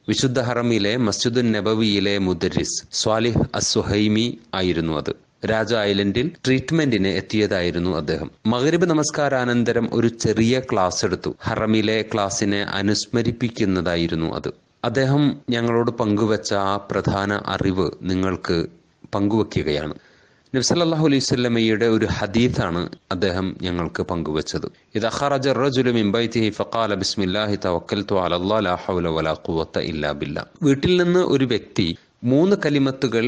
വിശുദ്ധ ഹറമിലെ മസ്ജിദുൻ നബവിയിലെ മുദരിസ് സ്വാലിഹ് അസ്സുഹൈമി ആയിരുന്നു അത്. രാജ ഐലൻഡിൽ ട്രീറ്റ്മെന്റിന് എത്തിയതായിരുന്നു അദ്ദേഹം. മഗ്രിബ് നമസ്കാരാനന്തരം ഒരു ചെറിയ ക്ലാസ് എടുത്തു. ഹറമിലെ ക്ലാസിനെ അനുസ്മരിപ്പിക്കുന്നതായിരുന്നു അത്. അദ്ദേഹം ഞങ്ങളോട് പങ്കുവച്ച ആ പ്രധാന അറിവ് നിങ്ങൾക്ക് പങ്കുവെക്കുകയാണ്. നബി സല്ലല്ലാഹു അലൈഹി വസല്ലമയുടെ ഒരു ഹദീസാണ് അദ്ദേഹം ഞങ്ങൾക്ക് പങ്കുവച്ചത്. ഇദാ ഖറജ അർ-റജുലു മിൻ ബൈതിഹി ഫഖാല ബിസ്മില്ലാഹി തവക്കൽതു അലല്ലാഹി ലാ ഹൗല വലാ ഖുവത ഇല്ലാ ബില്ലാ. വീട്ടിൽ നിന്ന് ഒരു വ്യക്തി 3 കലിമത്തുകൾ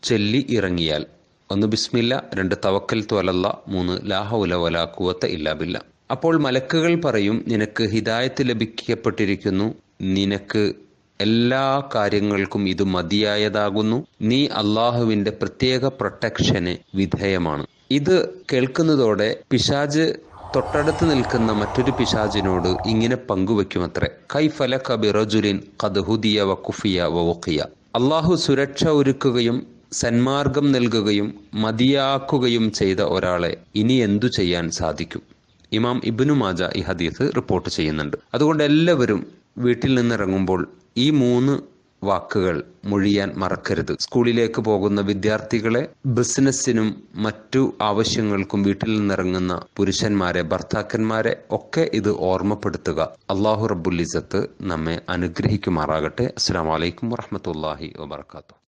ചൊല്ലി ഇറങ്ങിയാൽ, 1 ബിസ്മില്ല, 2 തവക്കൽതു അലല്ലാഹ്, 3 ലാ ഹൗല വലാ ഖുവത ഇല്ലാ ബില്ലാ. അപ്പോൾ മലക്കുകൾ പറയും, നിനക്ക് ഹിദായത്ത് ലഭിക്കപ്പെട്ടിരിക്കുന്നു, നിനക്ക് എല്ലാ കാര്യങ്ങൾക്കും ഇത് മതിയായതാകുന്നു, നീ അള്ളാഹുവിന്റെ പ്രത്യേക പ്രൊട്ടക്ഷന് വിധേയമാണ്. ഇത് കേൾക്കുന്നതോടെ പിശാജ് തൊട്ടടുത്ത് നിൽക്കുന്ന മറ്റൊരു പിശാജിനോട് ഇങ്ങനെ പങ്കുവെക്കുമത്രേ, കൈഫലക ബിറജുലിൻ ഖദ് ഹുദിയ വകുഫിയ വവഖിയ. അള്ളാഹു സുരക്ഷ ഒരുക്കുകയും സന്മാർഗം നൽകുകയും മതിയാക്കുകയും ചെയ്ത ഒരാളെ ഇനി എന്തു ചെയ്യാൻ സാധിക്കും? ഇമാം ഇബ്നു മാജ ഈ ഹദീസ് റിപ്പോർട്ട് ചെയ്യുന്നുണ്ട്. അതുകൊണ്ട് എല്ലാവരും വീട്ടിൽ നിന്നിറങ്ങുമ്പോൾ ഈ 3 വാക്കുകൾ മൊഴിയാൻ മറക്കരുത്. സ്കൂളിലേക്ക് പോകുന്ന വിദ്യാർത്ഥികളെ, ബിസിനസ്സിനും മറ്റു ആവശ്യങ്ങൾക്കും വീട്ടിൽ നിന്നിറങ്ങുന്ന പുരുഷന്മാരെ, ഭർത്താക്കന്മാരെ ഒക്കെ ഇത് ഓർമ്മപ്പെടുത്തുക. അല്ലാഹു റബ്ബുൽ ഇസ്സത്ത് നമ്മെ അനുഗ്രഹിക്കുമാറാകട്ടെ. അസ്സലാമു അലൈക്കും വറഹ്മത്തുള്ളാഹി വബറകാതുഹു.